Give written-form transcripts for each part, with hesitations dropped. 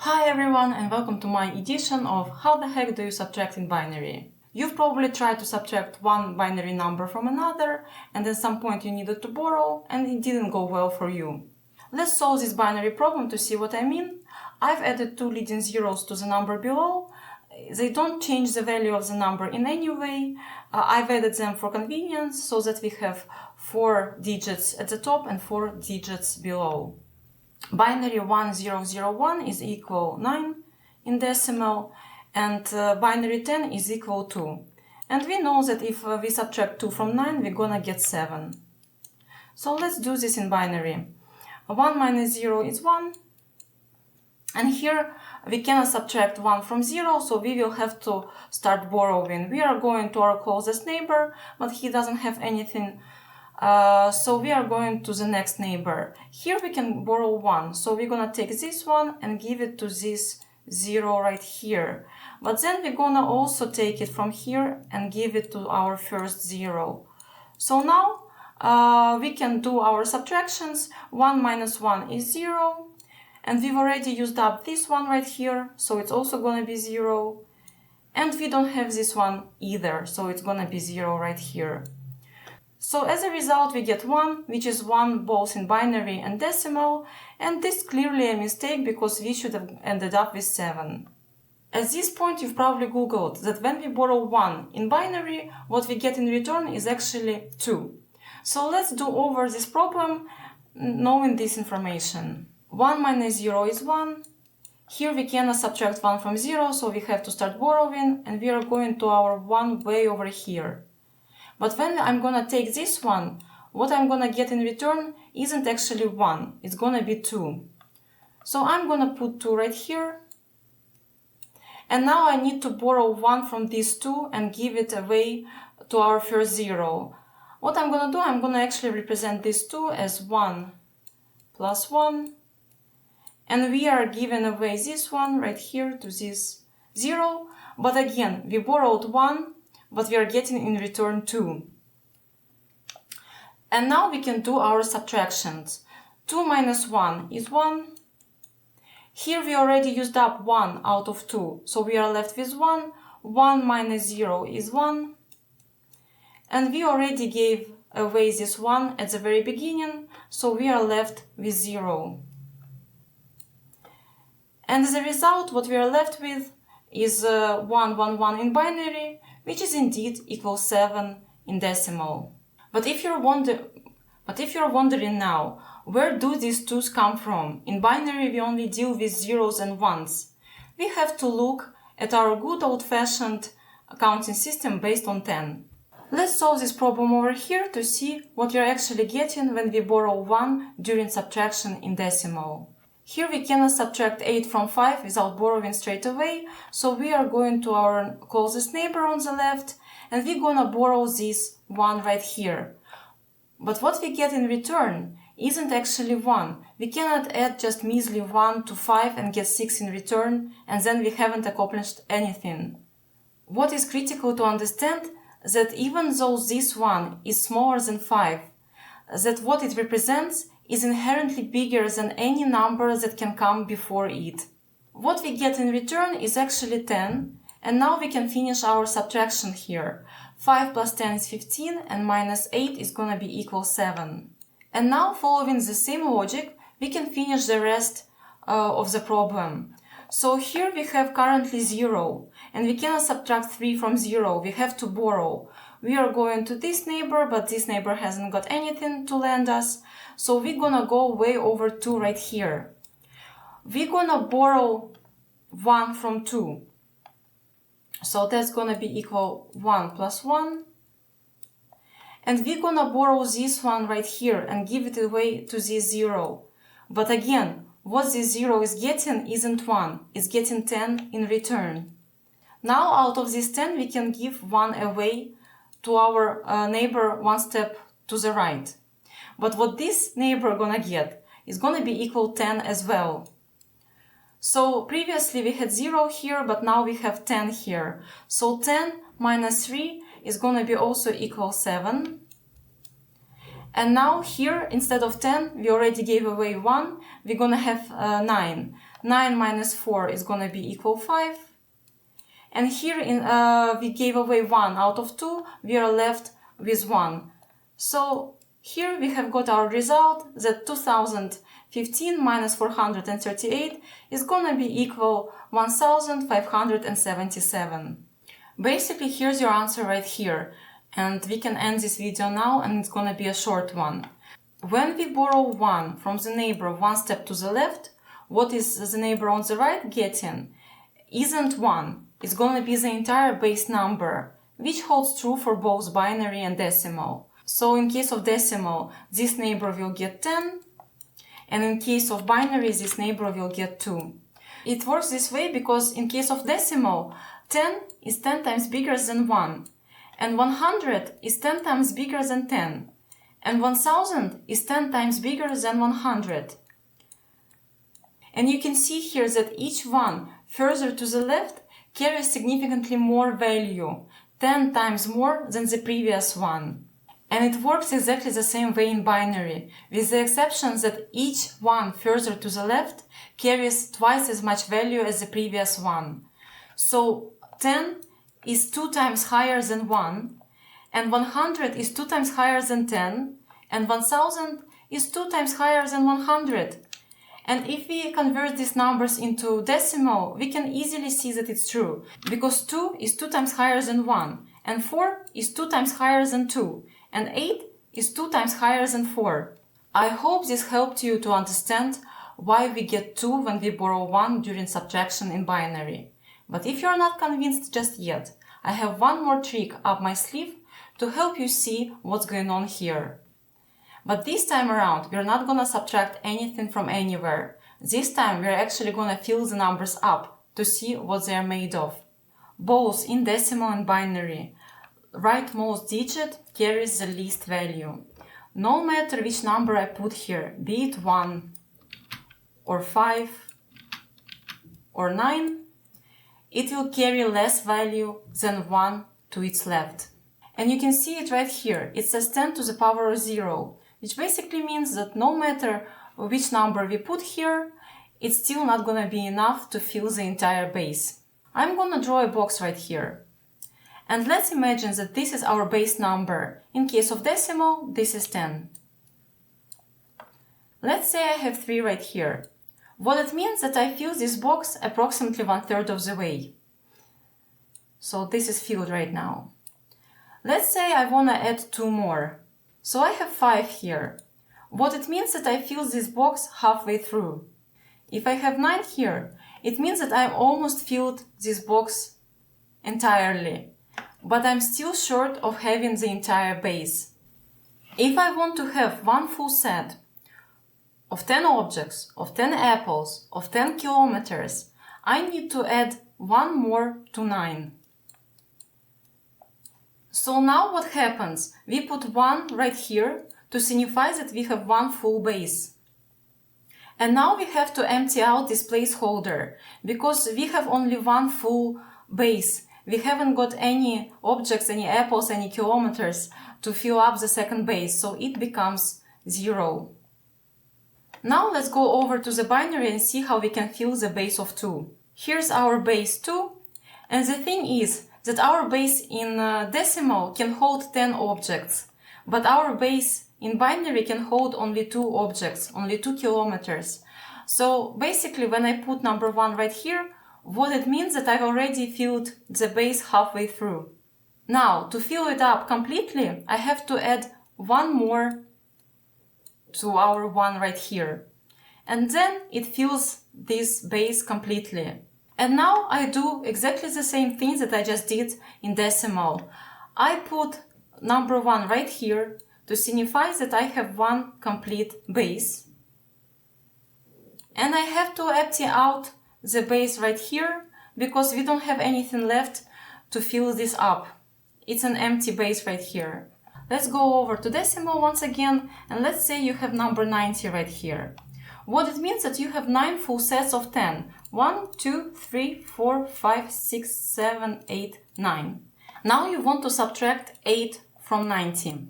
Hi everyone and welcome to my edition of How the heck do you subtract in binary? You've probably tried to subtract one binary number from another and at some point you needed to borrow and it didn't go well for you. Let's solve this binary problem to see what I mean. I've added two leading zeros to the number below. They don't change the value of the number in any way. I've added them for convenience so that we have 4 digits at the top and 4 digits below. Binary 1001 is equal 9 in decimal and binary 10 is equal 2. And we know that if we subtract 2 from 9, we're gonna get 7. So let's do this in binary. 1 minus 0 is 1. And here we cannot subtract 1 from 0, so we will have to start borrowing. We are going to our closest neighbor, but he doesn't have anything. So we are going to the next neighbor. Here we can borrow 1, so we're gonna take this one and give it to this 0 right here. But then we're gonna also take it from here and give it to our first 0. So now we can do our subtractions. 1 minus 1 is 0. And we've already used up this one right here, so it's also gonna be 0. And we don't have this one either, so it's gonna be 0 right here. So as a result, we get 1, which is 1 both in binary and decimal, and this is clearly a mistake because we should have ended up with 7. At this point, you've probably googled that when we borrow 1 in binary, what we get in return is actually 2. So let's do over this problem knowing this information. 1 minus 0 is 1. Here we cannot subtract 1 from 0, so we have to start borrowing, and we are going to our 1 way over here. But when I'm gonna take this one, what I'm gonna get in return isn't actually 1, it's gonna be 2. So I'm gonna put 2 right here. And now I need to borrow 1 from these 2 and give it away to our first 0. What I'm gonna do, I'm gonna actually represent these 2 as 1 plus 1. And we are giving away this one right here to this 0. But again, we borrowed 1, but we are getting in return 2. And now we can do our subtractions. 2 minus 1 is 1. Here we already used up 1 out of 2, so we are left with 1. 1 minus 0 is 1. And we already gave away this 1 at the very beginning, so we are left with 0. And as a result, what we are left with is 1, 1, 1 in binary, which is indeed equals 7 in decimal. But if you're wondering now, where do these 2's come from? In binary we only deal with 0s and 1s. We have to look at our good old-fashioned counting system based on 10. Let's solve this problem over here to see what we're actually getting when we borrow 1 during subtraction in decimal. Here we cannot subtract 8 from 5 without borrowing straight away, so we are going to our closest neighbor on the left and we're gonna borrow this 1 right here. But what we get in return isn't actually 1. We cannot add just measly 1 to 5 and get 6 in return, and then we haven't accomplished anything. What is critical to understand that even though this 1 is smaller than 5, that what it represents is inherently bigger than any number that can come before it. What we get in return is actually 10, and now we can finish our subtraction here. 5 plus 10 is 15, and minus 8 is gonna be equal 7. And now, following the same logic, we can finish the rest of the problem. So here we have currently 0, and we cannot subtract 3 from 0, we have to borrow. We are going to this neighbor, but this neighbor hasn't got anything to lend us, so we're gonna go way over 2 right here. We're gonna borrow 1 from 2. So that's gonna be equal 1 plus 1. And we're gonna borrow this one right here and give it away to this 0. But again, what this 0 is getting isn't 1, it's getting 10 in return. Now out of this 10 we can give 1 away to our neighbor one step to the right. But what this neighbor gonna get is gonna be equal 10 as well. So previously we had 0 here, but now we have 10 here. So 10 minus 3 is gonna be also equal 7. And now here, instead of 10, we already gave away 1, we're gonna have 9. 9 minus 4 is gonna be equal 5. And here we gave away 1 out of 2, we are left with 1. So here we have got our result that 2015 minus 438 is gonna be equal 1577. Basically, here's your answer right here. And we can end this video now, and it's gonna be a short one. When we borrow 1 from the neighbor 1 step to the left, what is the neighbor on the right getting? Isn't 1. It's gonna be the entire base number, which holds true for both binary and decimal. So in case of decimal, this neighbor will get 10, and in case of binary, this neighbor will get 2. It works this way because in case of decimal, 10 is 10 times bigger than 1, and 100 is 10 times bigger than 10, and 1000 is 10 times bigger than 100. And you can see here that each one further to the left carries significantly more value, 10 times more than the previous one. And it works exactly the same way in binary, with the exception that each one further to the left carries twice as much value as the previous one. So 10 is 2 times higher than 1, and 100 is 2 times higher than 10, and 1000 is 2 times higher than 100. And if we convert these numbers into decimal, we can easily see that it's true, because 2 is 2 times higher than 1, and 4 is 2 times higher than 2, and 8 is 2 times higher than 4. I hope this helped you to understand why we get 2 when we borrow 1 during subtraction in binary. But if you're not convinced just yet, I have one more trick up my sleeve to help you see what's going on here. But this time around, we're not gonna subtract anything from anywhere. This time, we're actually gonna fill the numbers up to see what they're made of. Both in decimal and binary, rightmost digit carries the least value. No matter which number I put here, be it 1 or 5 or 9, it will carry less value than 1 to its left. And you can see it right here. It says 10 to the power of 0, which basically means that no matter which number we put here, it's still not gonna be enough to fill the entire base. I'm gonna draw a box right here. And let's imagine that this is our base number. In case of decimal, this is 10. Let's say I have 3 right here. What it means that I fill this box approximately 1/3 of the way. So this is filled right now. Let's say I want to add 2 more. So I have 5 here. What it means that I fill this box halfway through. If I have 9 here, it means that I've almost filled this box entirely. But I'm still short of having the entire base. If I want to have one full set of 10 objects, of 10 apples, of 10 kilometers, I need to add 1 more to 9. So now what happens? We put 1 right here to signify that we have 1 full base. And now we have to empty out this placeholder, because we have only 1 full base. We haven't got any objects, any apples, any kilometers to fill up the second base, so it becomes 0. Now let's go over to the binary and see how we can fill the base of 2. Here's our base 2, and the thing is that our base in decimal can hold 10 objects, but our base in binary can hold only 2 objects, only 2 kilometers. So basically, when I put number 1 right here, what it means that I've already filled the base halfway through. Now, to fill it up completely, I have to add 1 more to our 1 right here. And then it fills this base completely. And now I do exactly the same thing that I just did in decimal. I put number 1 right here to signify that I have 1 complete base. And I have to empty out the base right here because we don't have anything left to fill this up. It's an empty base right here. Let's go over to decimal once again, and let's say you have number 90 right here. What it means that you have 9 full sets of 10. 1, 2, 3, 4, 5, 6, 7, 8, 9. Now you want to subtract 8 from 90.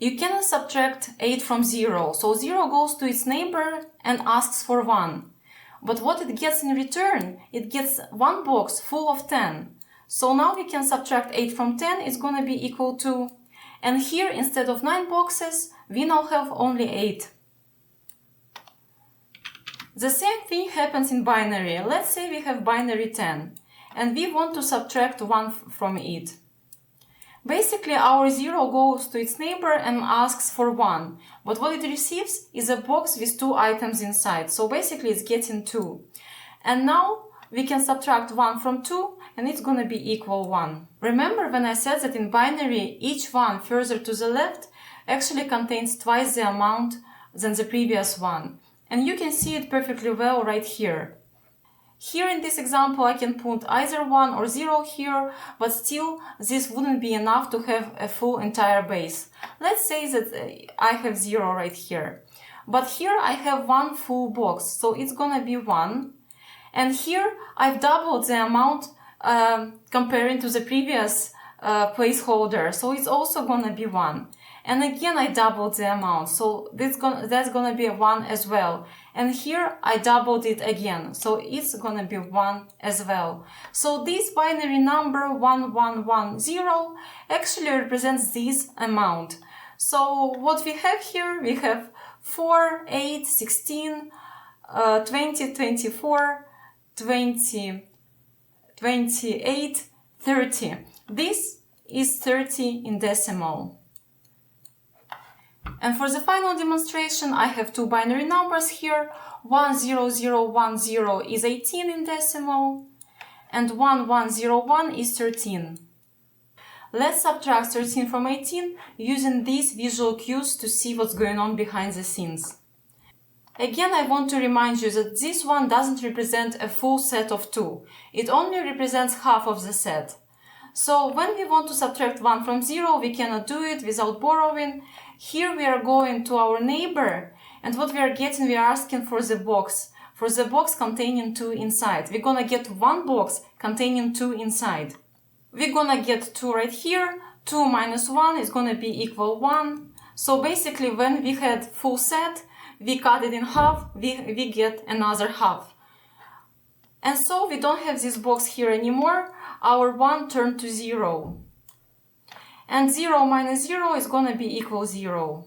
You cannot subtract 8 from 0, so 0 goes to its neighbor and asks for 1. But what it gets in return? It gets one box full of 10. So now we can subtract 8 from 10, it's going to be equal to, and here instead of 9 boxes, we now have only 8. The same thing happens in binary. Let's say we have binary 10 and we want to subtract 1 from it. Basically, our 0 goes to its neighbor and asks for 1, but what it receives is a box with 2 items inside, so basically it's getting 2. And now we can subtract 1 from 2 and it's gonna be equal 1. Remember when I said that in binary each one further to the left actually contains twice the amount than the previous one, and you can see it perfectly well right here. Here in this example I can put either 1 or 0 here, but still this wouldn't be enough to have a full entire base. Let's say that I have 0 right here. But here I have one full box, so it's gonna be 1. And here I've doubled the amount comparing to the previous placeholder, so it's also gonna be 1. And again I doubled the amount, so that's gonna be a 1 as well. And here I doubled it again, so it's gonna be 1 as well. So this binary number 1110 actually represents this amount. So what we have here, we have 4, 8, 16, 20, 24, 20, 28, 30. This is 30 in decimal. And for the final demonstration, I have two binary numbers here. 10010 is 18 in decimal, and 1101 is 13. Let's subtract 13 from 18 using these visual cues to see what's going on behind the scenes. Again, I want to remind you that this one doesn't represent a full set of 2. It only represents half of the set. So when we want to subtract 1 from 0, we cannot do it without borrowing. Here we are going to our neighbor, and what we are getting, we are asking for the box containing 2 inside. We're gonna get one box containing 2 inside. We're gonna get 2 right here. 2 minus 1 is gonna be equal 1. So basically when we had full set, we cut it in half, we get another half. And so we don't have this box here anymore. Our 1 turned to 0. And 0 minus 0 is gonna be equal 0.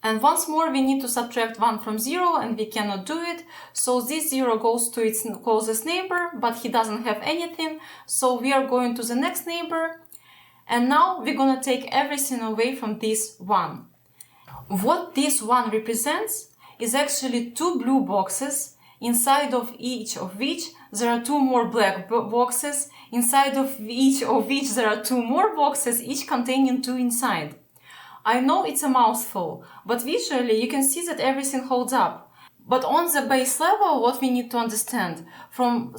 And once more we need to subtract 1 from 0, and we cannot do it. So this 0 goes to its closest neighbor, but he doesn't have anything. So we are going to the next neighbor. And now we're gonna take everything away from this 1. What this 1 represents is actually 2 blue boxes, inside of each of which there are 2 more black boxes, inside of each there are 2 more boxes, each containing 2 inside. I know it's a mouthful, but visually you can see that everything holds up. But on the base level, what we need to understand, from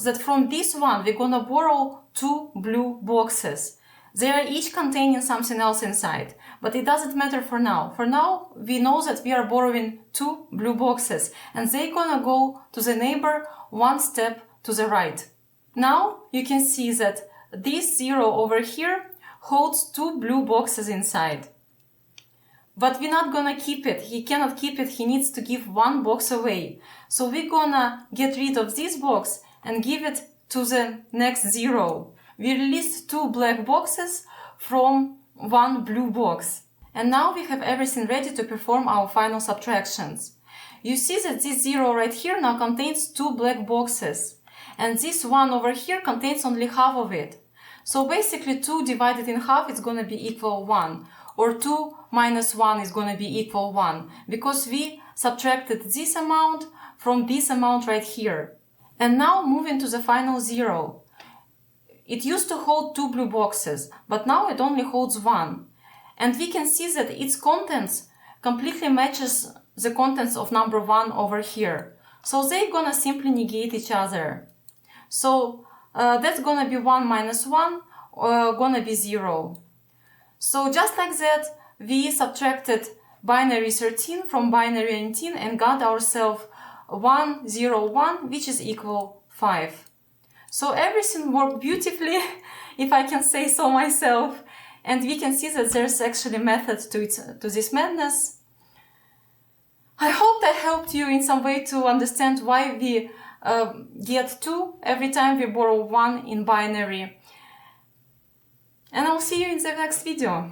this one we're gonna borrow 2 blue boxes. They are each containing something else inside, but it doesn't matter for now. For now, we know that we are borrowing 2 blue boxes, and they're gonna go to the neighbor 1 step to the right. Now you can see that this 0 over here holds 2 blue boxes inside. But we're not gonna keep it. He cannot keep it. He needs to give 1 box away. So we're gonna get rid of this box and give it to the next 0. We released 2 black boxes from 1 blue box. And now we have everything ready to perform our final subtractions. You see that this 0 right here now contains 2 black boxes. And this 1 over here contains only half of it. So basically 2 divided in half is going to be equal 1. Or 2 minus 1 is going to be equal 1. Because we subtracted this amount from this amount right here. And now moving to the final 0. It used to hold 2 blue boxes, but now it only holds 1. And we can see that its contents completely matches the contents of number 1 over here. So they're gonna simply negate each other. So that's gonna be 1 minus 1, gonna be 0. So just like that, we subtracted binary 13 from binary 19 and got ourselves 1, 0, 1, which is equal 5. So everything worked beautifully, if I can say so myself. And we can see that there's actually a method to this madness. I hope that helped you in some way to understand why we get 2 every time we borrow 1 in binary. And I'll see you in the next video.